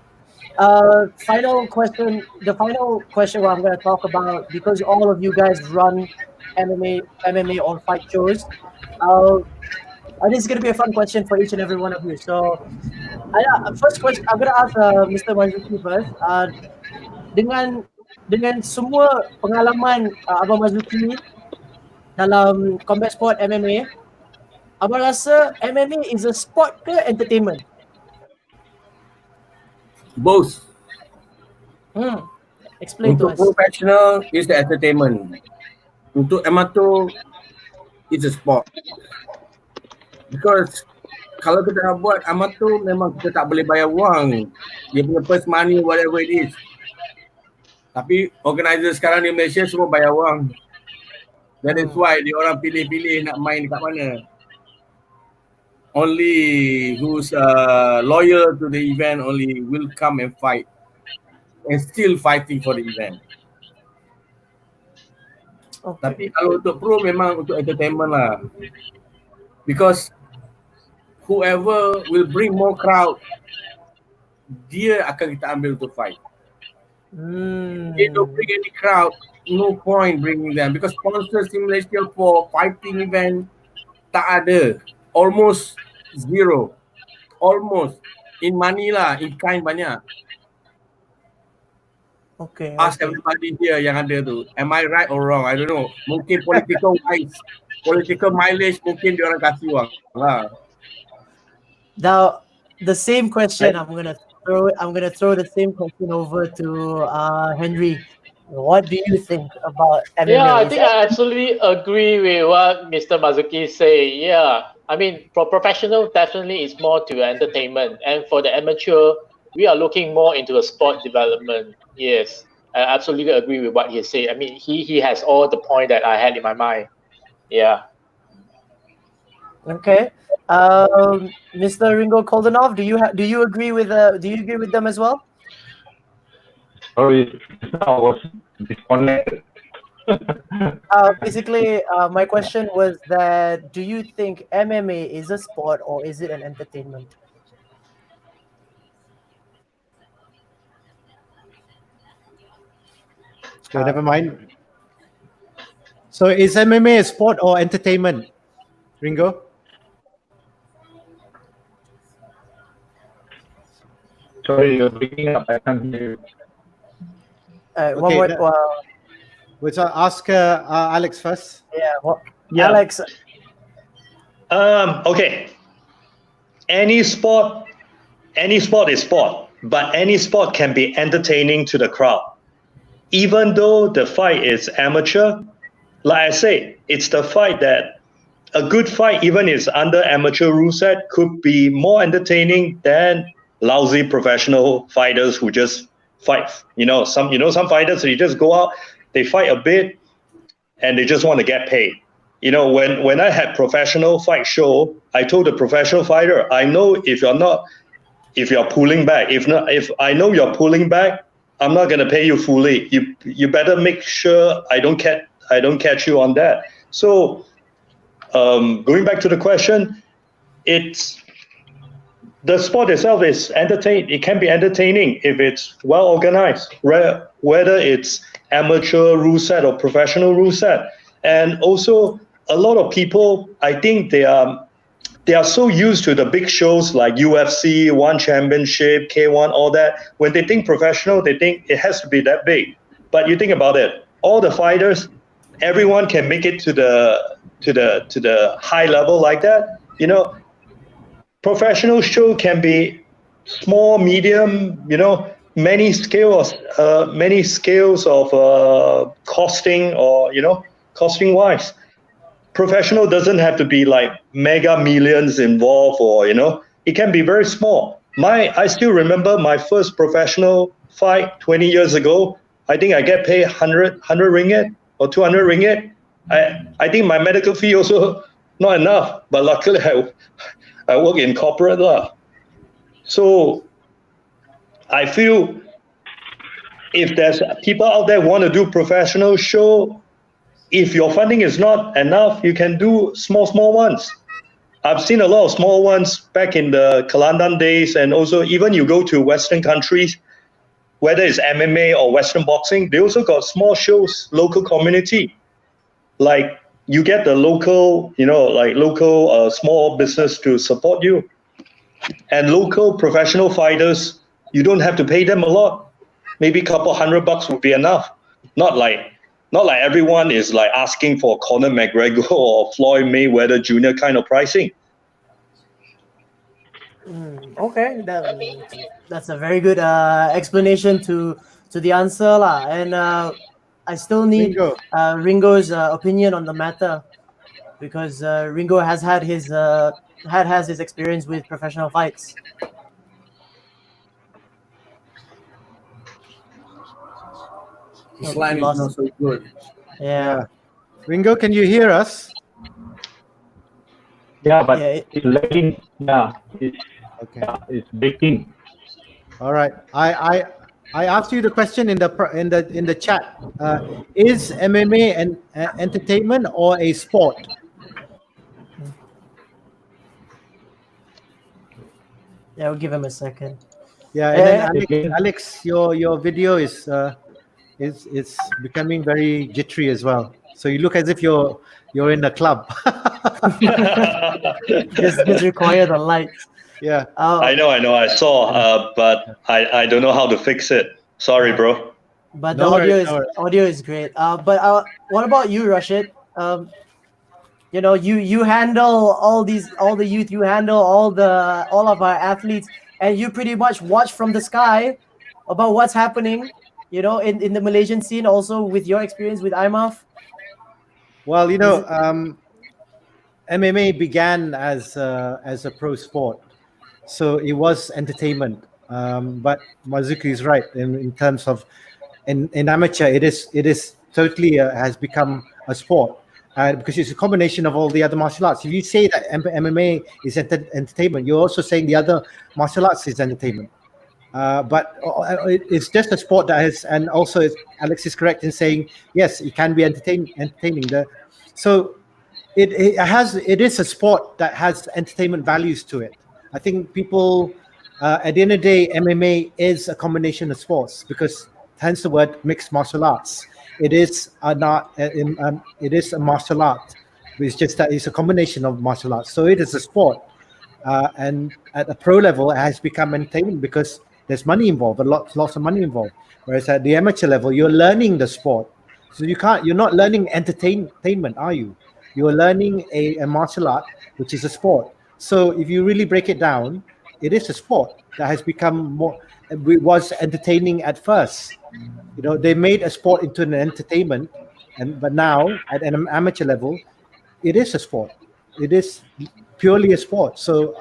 Final question. The final question what I'm going to talk about, because all of you guys run MMA or fight shows. This is going to be a fun question for each and every one of you. So, first question, I'm going to ask Mr. Marzuki first. Dengan semua pengalaman Abang Marzuki dalam combat sport MMA, Abang rasa MMA is a sport ke entertainment? Both. Explain to us. Untuk professional is the entertainment. Untuk amateur it's a sport. Because kalau kita nak buat amateur, memang kita tak boleh bayar wang. Dia punya first money, whatever it is. Tapi organizer sekarang di Malaysia semua bayar wang. That is why dia orang pilih-pilih nak main dekat mana. Only who's loyal to the event only will come and fight. And still fighting for the event. Okay. Tapi kalau untuk pro memang untuk entertainment lah. Because whoever will bring more crowd, dia akan kita ambil untuk fight. They don't bring any crowd, no point bringing them. Because sponsors in Malaysia for fighting event tak ada. Almost zero. Almost. In money lah, in kind banyak. Okay. Ask everybody here yang ada tu. Am I right or wrong? I don't know. Mungkin political wise, political mileage mungkin dia orang kasih wang lah. Now, the same question I'm gonna throw the same question over to Henry. What do you think about MMA? Yeah, I think I absolutely agree with what Mr. Marzuki say. Yeah, I mean, for professional, definitely it's more to entertainment, and for the amateur, we are looking more into a sport development. Yes, I absolutely agree with what he said. I mean, he has all the point that I had in my mind. Yeah. Okay. Mr. Ringo Coldenhoff, do you agree with them as well? Sorry, I was disconnected. Basically, my question was that do you think MMA is a sport or is it an entertainment? So never mind. So is MMA a sport or entertainment, Ringo? Sorry, you're breaking up. I can't hear you. One Okay, more. We'll ask Alex first. Yeah. Alex. Okay. Any sport is sport, but any sport can be entertaining to the crowd. Even though the fight is amateur, like I say, it's the fight that a good fight, even is under amateur rule set, could be more entertaining than lousy professional fighters who just fight. Some fighters, they just go out, they fight a bit, and they just want to get paid. When I had professional fight show, I told the professional fighter, I know if you're pulling back, if I know you're pulling back, I'm not going to pay you fully. You better make sure I don't catch you on that. So going back to the question, the sport itself is entertaining. It can be entertaining if it's well organized, whether it's amateur rule set or professional rule set. And also, a lot of people, I think they are so used to the big shows like UFC, One Championship, K1, all that. When they think professional, they think it has to be that big. But you think about it, all the fighters, everyone can make it to the high level like that. Professional show can be small, medium. Many scales of costing or costing wise. Professional doesn't have to be like mega millions involved, or it can be very small. I still remember my first professional fight 20 years ago. I think I get paid 100 ringgit or 200 ringgit. I think my medical fee also not enough, but luckily I work in corporate lah. So I feel if there's people out there want to do professional show, if your funding is not enough, you can do small ones. I've seen a lot of small ones back in the Kelantan days, and also even you go to Western countries, whether it's MMA or Western boxing, they also got small shows, local community. Like you get the local small business to support you. And local professional fighters, you don't have to pay them a lot. Maybe a couple $100 would be enough. Not like everyone is like asking for Conor McGregor or Floyd Mayweather Jr. kind of pricing. Okay, that's a very good explanation to the answer lah. And I still need Ringo's opinion on the matter, because Ringo has had his experience with professional fights. His line is not so good. Yeah. Ringo, can you hear us? Yeah, but it's lagging. Yeah, it's breaking. All right. I asked you the question in the chat. Is MMA an entertainment or a sport? Yeah, we'll give him a second. Yeah, and then Alex, your video is becoming very jittery as well. So you look as if you're in a club. just require the lights. Yeah. I know. I saw, but I don't know how to fix it. Sorry, bro. But the audio is great. But what about you, Rashid? You handle all the youth. You handle all of our athletes, and you pretty much watch from the sky about what's happening. In the Malaysian scene, also with your experience with IMAF. Well, MMA began as a pro sport, so it was entertainment. But Marzuki is right in terms of in amateur, it is totally has become a sport. because it's a combination of all the other martial arts. If you say that MMA is entertainment, you're also saying the other martial arts is entertainment. But it's just a sport that has, and also Alex is correct in saying yes, it can be entertaining. So it is a sport that has entertainment values to it. I think people, at the end of the day, MMA is a combination of sports, because hence the word mixed martial arts. It is it is a martial art. It's just that it's a combination of martial arts. So it is a sport, and at the pro level, it has become entertainment because there's money involved, lots of money involved. Whereas at the amateur level, you're learning the sport, so you're not learning entertainment, are you? You're learning a martial art, which is a sport. So if you really break it down, it is a sport that has become more. It was entertaining at first. They made a sport into an entertainment, but now at an amateur level, it is a sport. It is purely a sport. So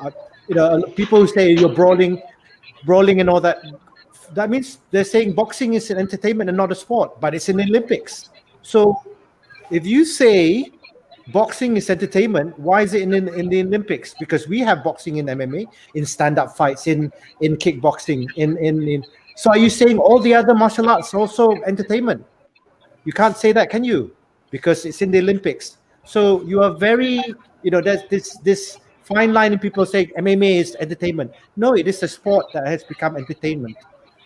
people who say you're brawling and all that, that means they're saying boxing is an entertainment and not a sport, but it's in the Olympics. So if you say boxing is entertainment, why is it in the Olympics? Because we have boxing in MMA, in stand-up fights, in kickboxing, in so are you saying all the other martial arts are also entertainment? You can't say that, can you? Because it's in the Olympics. So you are very, there's this fine line in people saying MMA is entertainment. No, it is a sport that has become entertainment,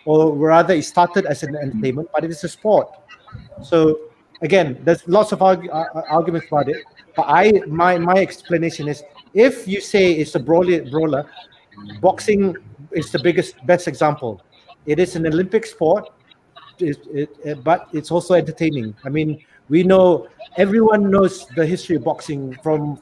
or rather it started as an entertainment, but it is a sport. So again, there's lots of arguments about it, but my explanation is, if you say it's a brawler, boxing is the best example. It is an Olympic sport, but it's also entertaining. I mean, we know, everyone knows the history of boxing from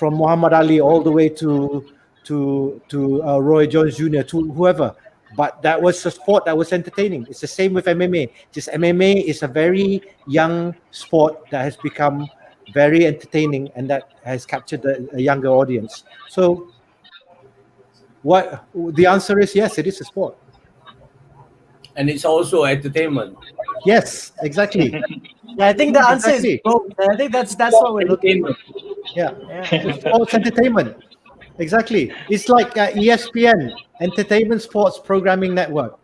Muhammad Ali all the way to Roy Jones Jr., to whoever. But that was a sport that was entertaining. It's the same with MMA. Just MMA is a very young sport that has become very entertaining and that has captured a younger audience. So what the answer is, yes, it is a sport. And it's also entertainment. Yes, exactly. Yeah, I think the answer is both. I think that's what we're looking for. Yeah. Sports entertainment. Exactly. It's like ESPN, Entertainment Sports Programming Network.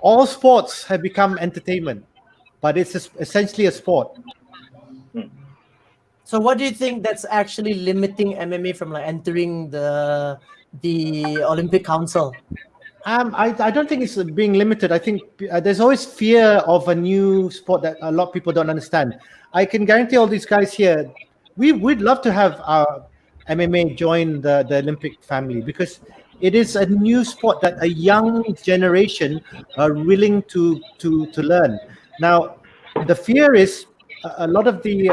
All sports have become entertainment, but it's essentially a sport. So what do you think that's actually limiting MMA from entering the Olympic Council? I don't think it's being limited. I think there's always fear of a new sport that a lot of people don't understand. I can guarantee all these guys here, we'd love to have our MMA join the Olympic family, because it is a new sport that a young generation are willing to learn. Now, the fear is a lot of the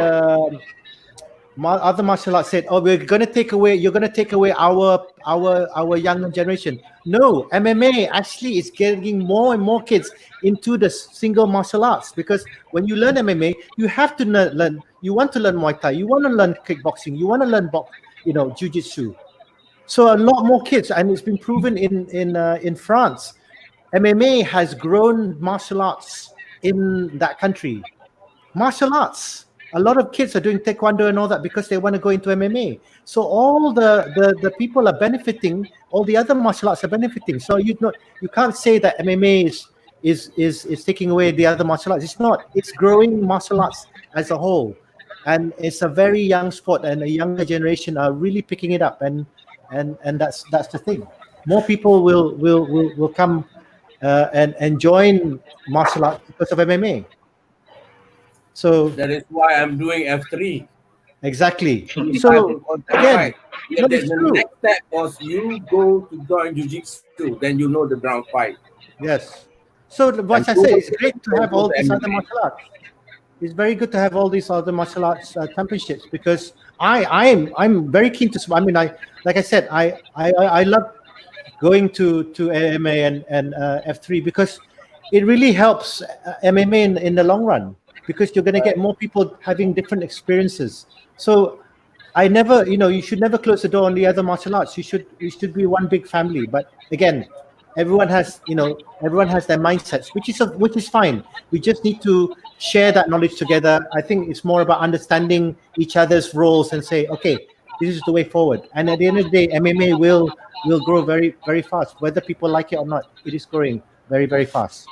other martial arts said, "Oh, you're going to take away our younger generation." No, MMA actually is getting more and more kids into the single martial arts, because when you learn MMA, you have to learn. You want to learn Muay Thai, you want to learn kickboxing, you want to learn jiu-jitsu. So a lot more kids, and it's been proven in France. MMA has grown martial arts in that country. Martial arts. A lot of kids are doing taekwondo and all that because they want to go into MMA. So all the people are benefiting. All the other martial arts are benefiting. So you can't say that MMA is taking away the other martial arts. It's not. It's growing martial arts as a whole, and it's a very young sport, and a younger generation are really picking it up. And that's the thing. More people will come and join martial arts because of MMA. So that is why I'm doing F3. Exactly. So again, the next step was you go to join jiu-jitsu, then you know the ground fight. Yes. So what I say, it's great to have all these other martial arts. It's very good to have all these other martial arts championships, because I'm very keen to. I mean, like I said, I love going to AMA and F3, because it really helps MMA in the long run, because you're going to get more people having different experiences. So I never, you should never close the door on the other martial arts. You should be one big family. But again, everyone has their mindsets, which is fine. We just need to share that knowledge together. I think it's more about understanding each other's roles and say, okay, this is the way forward. And at the end of the day, MMA will grow very, very fast, whether people like it or not. It is growing very, very fast.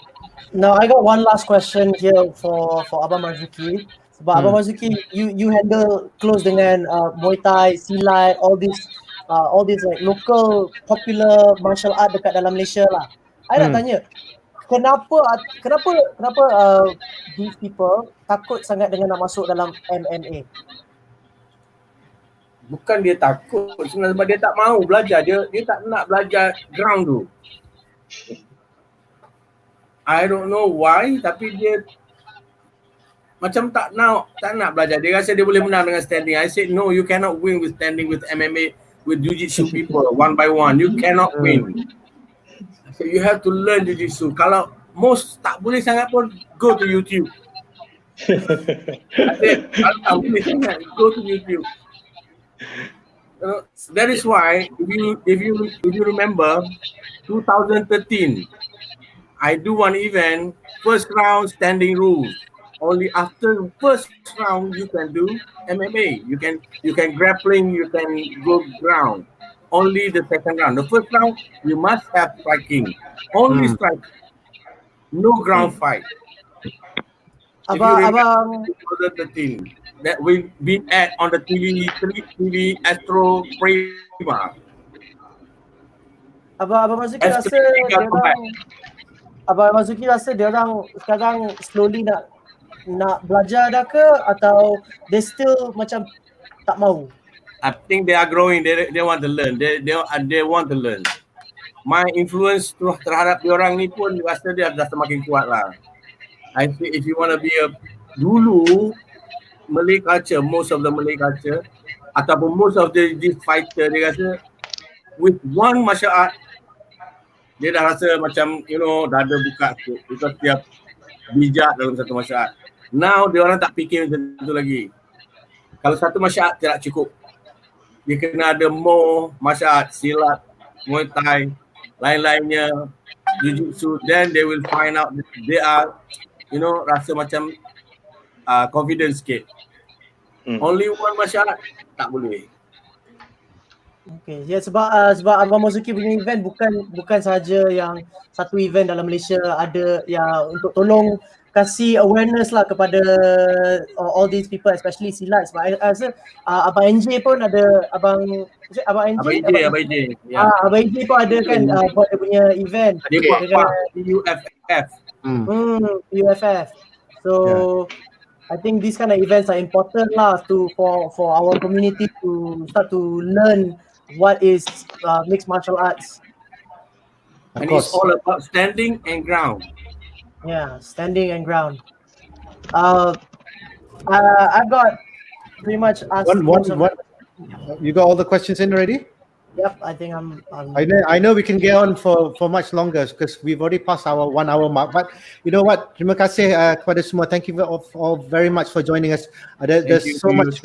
Now I got one last question here for Abang Marzuki. Sebab Abang Marzuki, you handle close dengan Muay Thai, Silat, all these like local popular martial art dekat dalam Malaysia lah. I nak tanya, kenapa these people takut sangat dengan nak masuk dalam MMA? Bukan dia takut, sebenarnya sebab dia tak mahu belajar, dia tak nak belajar ground tu. I don't know why, tapi dia macam tak nak belajar. Dia rasa dia boleh menang dengan standing. I said no, you cannot win with standing with MMA, with jiu-jitsu people one by one. You cannot win. So you have to learn jiu-jitsu. Kalau most tak boleh sangat pun, go to YouTube. I said, kalau tak boleh sangat, go to YouTube. That is why if you remember 2013, I do one event, first round standing rules. Only after first round you can do MMA. You can grappling, you can go ground. Only the second round. The first round you must have striking. Only strike. No ground fight. Abang 2013 that will be on the TV Astro Prima. Abang Marzuki rasa Abang Marzuki rasa dia orang sekarang slowly nak belajar dah ke, atau they still macam tak mau? I think they are growing. They want to learn. They want to learn. My influence terhadap diorang ni pun rasa dia dah semakin kuat lah. I think if you want to be dulu Malay culture, most of the Malay culture ataupun most of this fighter, dia rasa with one martial art dia dah rasa macam dada buka tu, because dia bijak dalam satu martial art. Now dia orang tak fikir macam tu lagi. Kalau satu martial art tidak cukup, dia kena ada more martial art, silat, Muay Thai, lain-lainnya, jiu-jitsu. Then they will find out that they are rasa macam confidence sikit. Only one martial art tak boleh. Okay, ya, sebab Abang Marzuki punya event bukan saja yang satu event dalam Malaysia, ada yang untuk tolong kasih awareness lah kepada all these people, especially silat. Sebab I rasa Abang NJ pun ada, Abang NJ? Abang NJ. Ya. Abang NJ pun ada kan buat dia punya event. Dia buat UFF. UFF. So I think these kind of events are important lah for our community to start to learn what is mixed martial arts. And it's all about standing and ground. Yeah, standing and ground. I've got pretty much asked. You got all the questions in already? Yep, I think I'm I know we can get on for much longer because we've already passed our 1 hour mark. But you know what? Terima kasih kepada semua. Thank you all very much for joining us. There's so much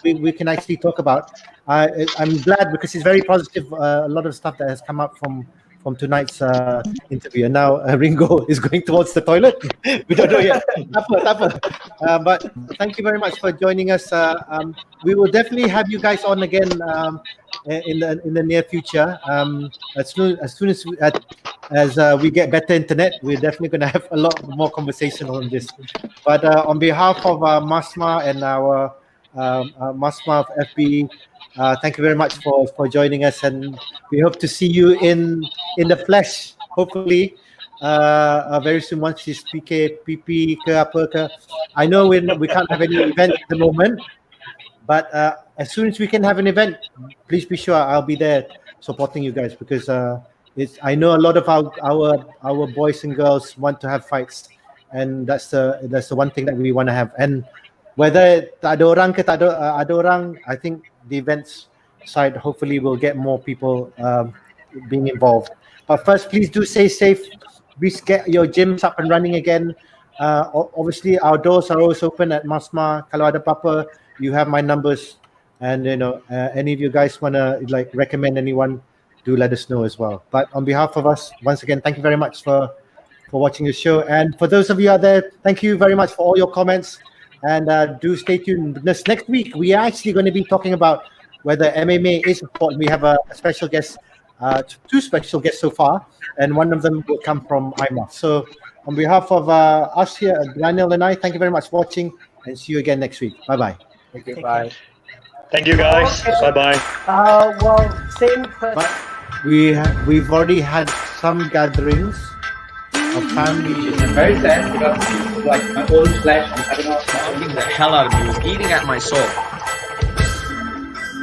we can actually talk about. I'm glad because it's very positive. A lot of stuff that has come up from tonight's interview. And now Ringo is going towards the toilet. We don't know yet. But thank you very much for joining us. We will definitely have you guys on again in the near future. As soon as we get better internet, we're definitely going to have a lot more conversation on this. But on behalf of Masma and our Masma of FB, thank you very much for joining us, and we hope to see you in the flesh, hopefully very soon once this PP ke apa ke. I know we can't have any event at the moment, but as soon as we can have an event, please be sure I'll be there supporting you guys, because I know a lot of our boys and girls want to have fights, and that's the one thing that we want to have. And whether tak ada orang ke tak ada orang, I think the events side hopefully will get more people being involved. But first, please do stay safe. Please get your gyms up and running again. Obviously, our doors are always open at Masma. Kalau ada apa-apa, you have my numbers. And any of you guys want to recommend anyone, do let us know as well. But on behalf of us, once again, thank you very much for watching the show. And for those of you out there, thank you very much for all your comments. And do stay tuned. This next week, we are actually going to be talking about whether MMA is a sport. We have a special guest, two special guests so far, and one of them will come from IMA. So on behalf of us here, Daniel and I, thank you very much for watching, and see you again next week. Bye-bye. Thank you. Bye. Thank you, guys. Bye-bye. Well, same question. But we've already had some gatherings of family. I'm very sad because it's like my own flesh. I don't know. Bugging the hell out of me. It was eating at my soul.